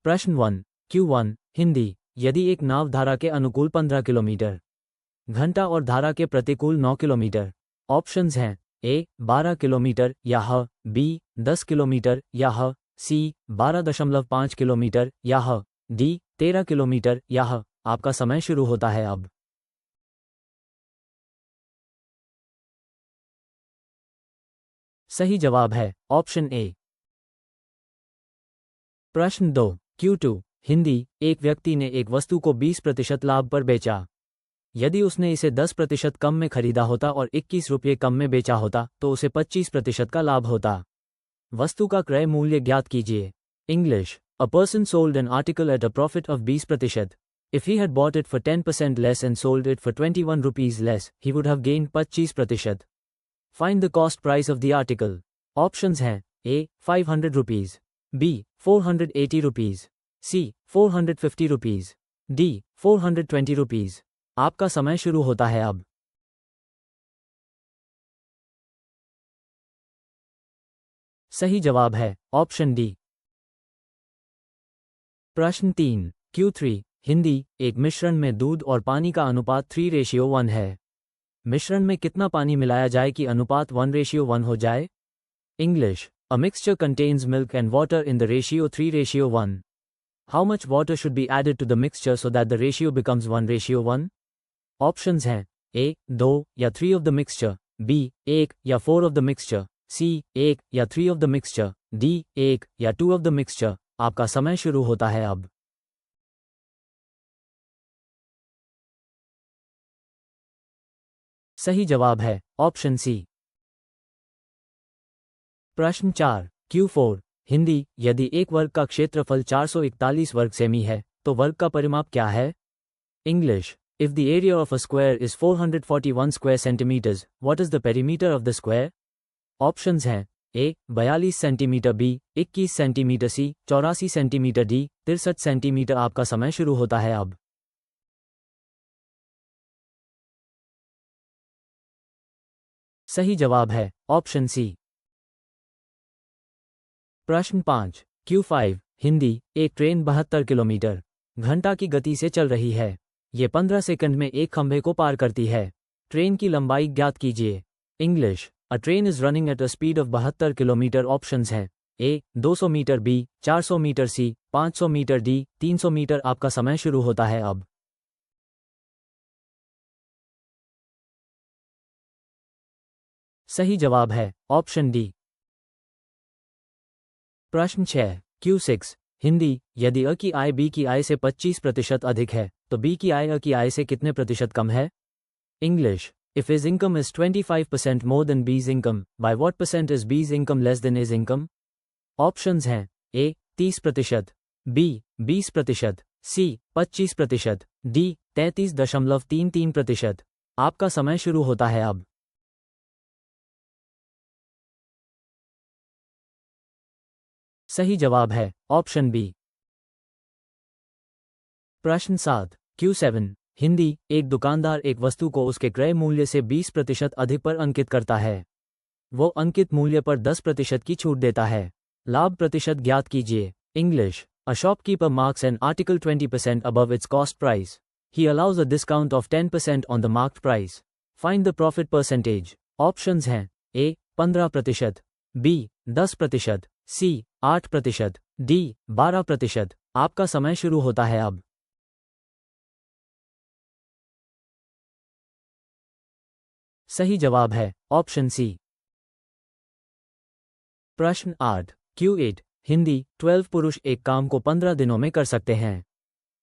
प्रश्न 1 Q1 हिंदी यदि एक नाव धारा के अनुकूल 15 किलोमीटर घंटा और धारा के प्रतिकूल 9 किलोमीटर। ऑप्शंस हैं ए 12 किलोमीटर या ह, बी 10 किलोमीटर या ह, सी 12.5 किलोमीटर या ह, डी 13 किलोमीटर या ह। आपका समय शुरू होता है अब। सही जवाब है ऑप्शन ए। प्रश्न 2 Q2 हिंदी एक व्यक्ति ने एक वस्तु को 20% लाभ पर बेचा। यदि उसने इसे 10% कम में खरीदा होता और 21 रुपये कम में बेचा होता तो उसे 25% का लाभ होता। वस्तु का क्रय मूल्य ज्ञात कीजिए। English a person sold an article at a profit of 20%। If he had bought it for 10% less and sold it for 21 rupees less he would have gained 25%। Find the cost price of the article. Options हैं ए 500 rupees, B 480 rupees, सी 450 rupees, D 420 rupees. आपका समय शुरू होता है अब। सही जवाब है ऑप्शन डी। प्रश्न 3 Q3 हिंदी एक मिश्रण में दूध और पानी का अनुपात 3:1 है। मिश्रण में कितना पानी मिलाया जाए कि अनुपात 1:1 हो जाए? English a mixture contains milk and water in the ratio 3:1। How much water should be added to the mixture so that the ratio becomes 1:1? Options हैं ए 2 या 3 ऑफ द मिक्सचर, बी 1 या 4 ऑफ द मिक्सचर, सी 1 या 3 of the mixture, D 1 या 2 of the mixture. आपका समय शुरू होता है अब। सही जवाब है ऑप्शन सी। प्रश्न 4 Q4 हिंदी यदि एक वर्ग का क्षेत्रफल 441 वर्ग सेमी है तो वर्ग का परिमाप क्या है? English if the area of a square is 441 square centimetres what is the perimeter of the square? Options हैं A 42 centimetre, B 21 centimetre, C 84 centimetre, D 63 centimetre. आपका समय शुरू होता है अब। सही जवाब है ऑप्शन सी। प्रश्न 5 Q5 हिंदी एक ट्रेन 72 किलोमीटर घंटा की गति से चल रही है। ये 15 सेकंड में एक खंभे को पार करती है। ट्रेन की लंबाई ज्ञात कीजिए। English a train is running at a speed of 72 kilometre. Options हैं ए 200 मीटर, बी 400 मीटर, सी 500 मीटर, डी 300 मीटर। आपका समय शुरू होता है अब। सही जवाब है ऑप्शन डी। प्रश्न 6 Q6 हिंदी यदि अ की आय बी की आय से 25% अधिक है तो बी की आय अ की आय से कितने प्रतिशत कम है? English if his income is 25% more than बीज income by what percent is बीज income less than his income? Options हैं ए 30%, बी 20%, सी 25%, डी 33.33%। आपका समय शुरू होता है अब। सही जवाब है ऑप्शन बी। प्रश्न 7 Q7 हिंदी एक दुकानदार एक वस्तु को उसके क्रय मूल्य से 20% अधिक पर अंकित करता है। वो अंकित मूल्य पर 10% की छूट देता है। लाभ प्रतिशत ज्ञात कीजिए। English a shopkeeper marks an article 20% above its cost price. He allows a discount of 10% on the marked price. Find the profit percentage. Options हैं ए 15%, बी 10%, सी 8%, डी 12%। आपका समय शुरू होता है अब। सही जवाब है ऑप्शन सी। प्रश्न 8 Q8 हिंदी 12 पुरुष एक काम को 15 दिनों में कर सकते हैं।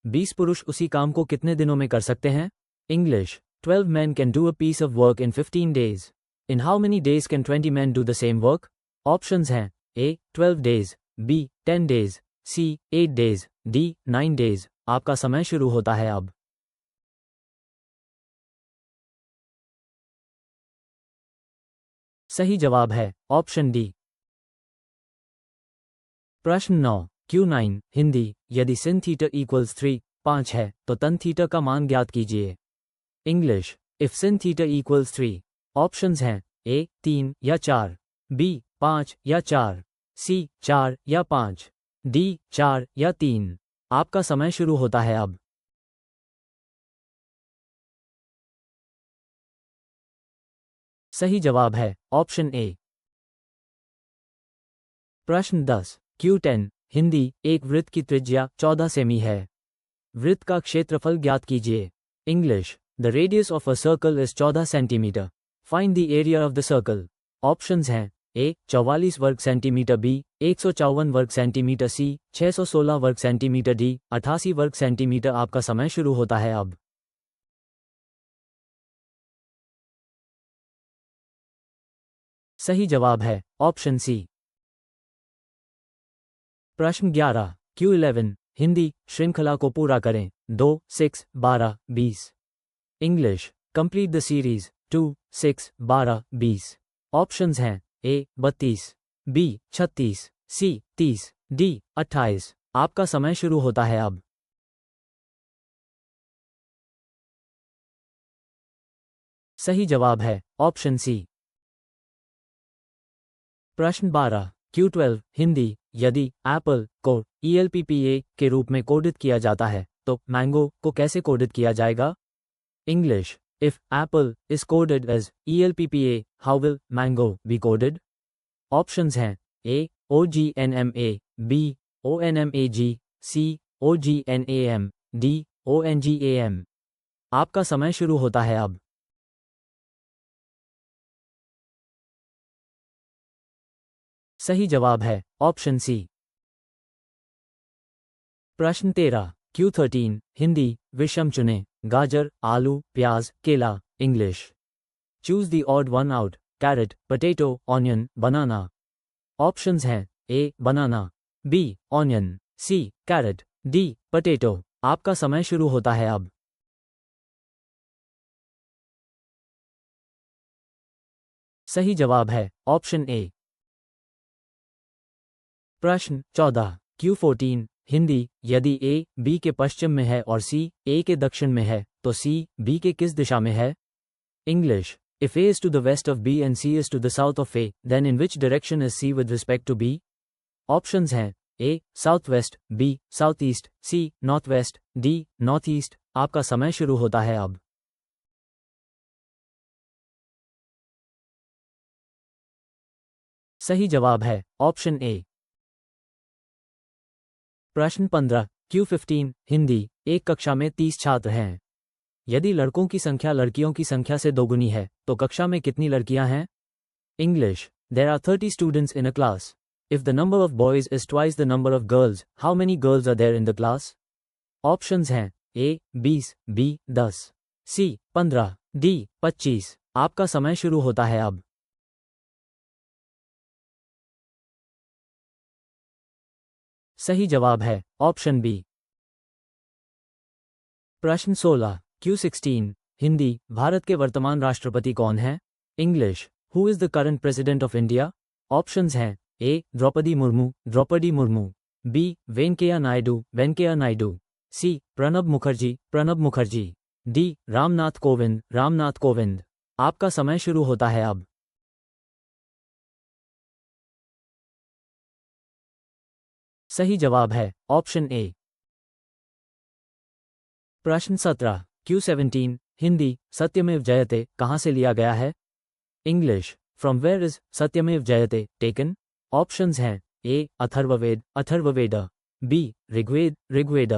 20 पुरुष उसी काम को कितने दिनों में कर सकते हैं? English 12 men can do a piece of work in 15 days. In how many days can 20 men do the same work? Options हैं ए 12 days, बी 10 days, सी 8 days, डी 9 days। आपका समय शुरू होता है अब। सही जवाब है ऑप्शन डी। प्रश्न 9 Q9 हिंदी यदि sin थीटा इक्वल्स 3 है तो tan थीटा का मान ज्ञात कीजिए। English if sin theta equals 3। Options हैं ए 3 या 4, बी 5 या 4, सी 4 या 5, डी 4 या 3? आपका समय शुरू होता है अब। सही जवाब है ऑप्शन ए। प्रश्न 10 Q10 हिंदी, एक वृत्त की त्रिज्या 14 सेमी है। वृत्त का क्षेत्रफल ज्ञात कीजिए। English, the radius of a circle is 14 centimetre. Find the area of the circle. Options हैं ए 44 वर्ग सेंटीमीटर, बी 154 वर्ग सेंटीमीटर, सी 616 वर्ग सेंटीमीटर, डी 88 वर्ग सेंटीमीटर। आपका समय शुरू होता है अब। सही जवाब है ऑप्शन सी। प्रश्न 11 Q11 हिंदी, श्रृंखला को पूरा करें। 2 6 12 20। English, complete the series. 2 6 12 20। Options हैं ए 32, बी 36, सी 30, डी 28। आपका समय शुरू होता है अब। सही जवाब है ऑप्शन सी। प्रश्न 12 Q12 हिंदी, यदि एप्पल को ELPPA के रूप में कोडित किया जाता है तो मैंगो को कैसे कोडित किया जाएगा? English, if apple is coded as ELPPA, how will mango be coded? Options हैं A OGNMA, B ONMAG, C OGNAM, D ONGAM। आपका समय शुरू होता है अब। सही जवाब है ऑप्शन सी। प्रश्न 13 Q13 हिंदी, विषम चुनें। गाजर, आलू, प्याज, केला। English, choose the odd one out. Carrot, potato, onion, banana. Options हैं A banana, B onion, C carrot, D potato. आपका समय शुरू होता है अब। सही जवाब है ऑप्शन ए। प्रश्न 14 Q14 हिंदी, यदि ए बी के पश्चिम में है और सी ए के दक्षिण में है तो सी बी के किस दिशा में है? English, if A is to the west of B and C is to the south of A, then in which direction is C with respect to B? Options हैं A south west, B south east, C north west, D north east. आपका समय शुरू होता है अब। सही जवाब है ऑप्शन ए। प्रश्न 15 Q15 हिंदी, एक कक्षा में 30 छात्र हैं। यदि लड़कों की संख्या लड़कियों की संख्या से दोगुनी है तो कक्षा में कितनी लड़कियां हैं? English, there are 30 students in a class. If the number of boys is twice the number of girls, how many girls are there in the class? Options हैं ए 20, बी 10, सी 15, डी 25। आपका समय शुरू होता है अब। सही जवाब है ऑप्शन बी। प्रश्न 16 Q16 हिंदी, भारत के वर्तमान राष्ट्रपति कौन हैं? English, who is the current president of India? Options हैं ए द्रौपदी मुर्मू, द्रौपदी मुर्मू, बी वेंकैया नायडू, वेंकैया नायडू, सी प्रणब मुखर्जी, प्रणब मुखर्जी, डी रामनाथ कोविंद, रामनाथ कोविंद। आपका समय शुरू होता है अब। सही जवाब है ऑप्शन ए। प्रश्न 17 Q17 हिंदी, सत्यमेव जयते कहाँ से लिया गया है? इंग्लिश, फ्रॉम वेयर इज सत्यमेव जयते टेकन? ऑप्शंस हैं ए अथर्ववेद, अथर्ववेद, बी ऋग्वेद, ऋग्वेद,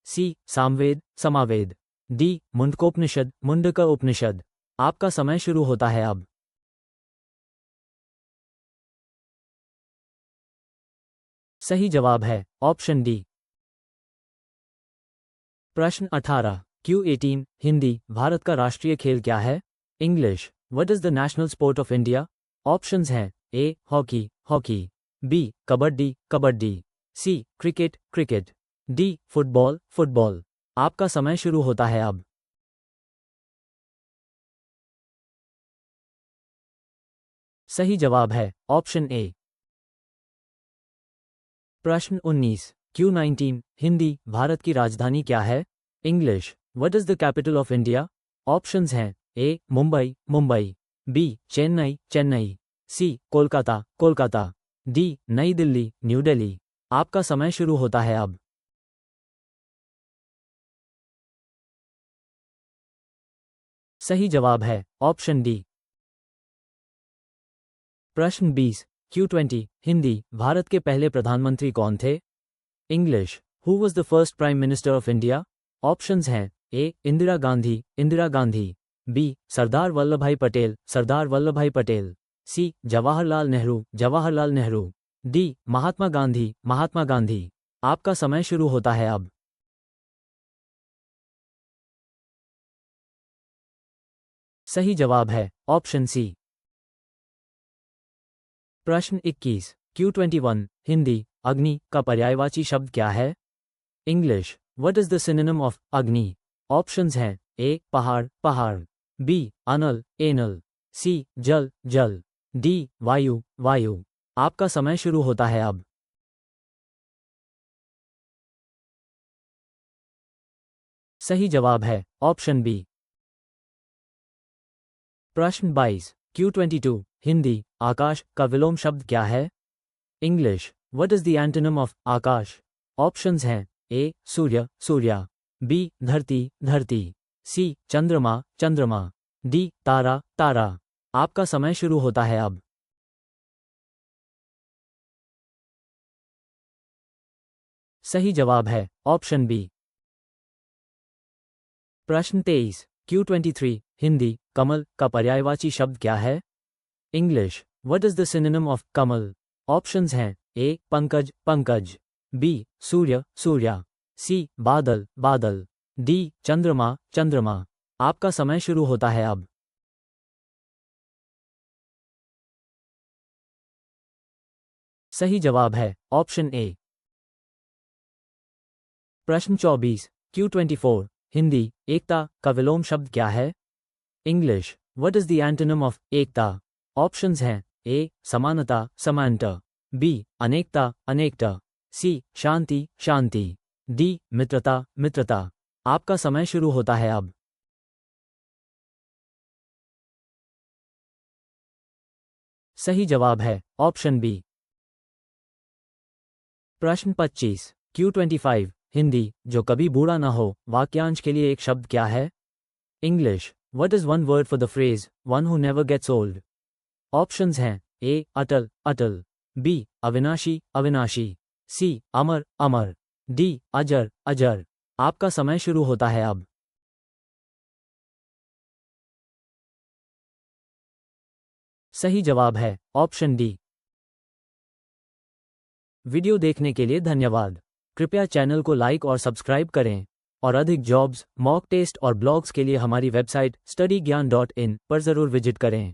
सी सामवेद, समावेद, डी मुंडकोपनिषद, मुंडक उपनिषद। आपका समय शुरू होता है अब। सही जवाब है ऑप्शन डी। प्रश्न 18 Q18 हिंदी, भारत का राष्ट्रीय खेल क्या है? English, what is the national sport of India? Options हैं A hockey, hockey, B kabaddi, kabaddi, C cricket, cricket, D football, football. आपका समय शुरू होता है अब। सही जवाब है ऑप्शन ए। प्रश्न 19 Q19 हिंदी, भारत की राजधानी क्या है? English, what is the capital of India? Options हैं ए मुंबई, मुंबई, बी चेन्नई, चेन्नई, सी कोलकाता, कोलकाता, डी नई दिल्ली, न्यू दिल्ली। आपका समय शुरू होता है अब। सही जवाब है ऑप्शन डी। प्रश्न 20 Q20 हिंदी भारत के पहले प्रधानमंत्री कौन थे? English who was the first prime minister of India? Options हैं ए इंदिरा गांधी, बी सरदार वल्लभभाई पटेल, सी जवाहरलाल नेहरू, डी महात्मा गांधी। आपका समय शुरू होता है अब। सही जवाब है ऑप्शन सी। प्रश्न 21 Q21 हिंदी अग्नि का पर्यायवाची शब्द क्या है? English what is the synonym of अग्नि? ऑप्शंस हैं ए पहाड़, बी अनल, सी जल, डी वायु। आपका समय शुरू होता है अब। सही जवाब है ऑप्शन बी। प्रश्न 22 Q22 हिंदी आकाश का विलोम शब्द क्या है? English what is the antonym of Akash? Options हैं ए सूर्या, बी धरती, सी चंद्रमा, डी तारा। आपका समय शुरू होता है अब। सही जवाब है ऑप्शन बी। प्रश्न 23 Q23 हिंदी कमल का पर्यायवाची शब्द क्या है? English what is the synonym of Kamal? Options हैं ए पंकज, बी सूर्या, सी बादल, डी चंद्रमा। आपका समय शुरू होता है अब। सही जवाब है ऑप्शन ए। प्रश्न 24 Q24 हिंदी एकता का विलोम शब्द क्या है? English what is the antonym of Ekta? Options हैं ए समानता, बी अनेकता, सी शांति, डी मित्रता। आपका समय शुरू होता है अब। सही जवाब है ऑप्शन बी। प्रश्न 25 Q25 हिंदी जो कभी बूढ़ा ना हो वाक्यांश के लिए एक शब्द क्या है? English what is one word for the phrase one who never gets old? Options हैं ए अटल, बी अविनाशी, सी अमर, डी अजर। आपका समय शुरू होता है अब। सही जवाब है ऑप्शन डी। वीडियो देखने के लिए धन्यवाद। कृपया चैनल को लाइक और सब्सक्राइब करें और अधिक जॉब्स, मॉक टेस्ट और ब्लॉग्स के लिए हमारी वेबसाइट studygyaan.in पर जरूर विजिट करें।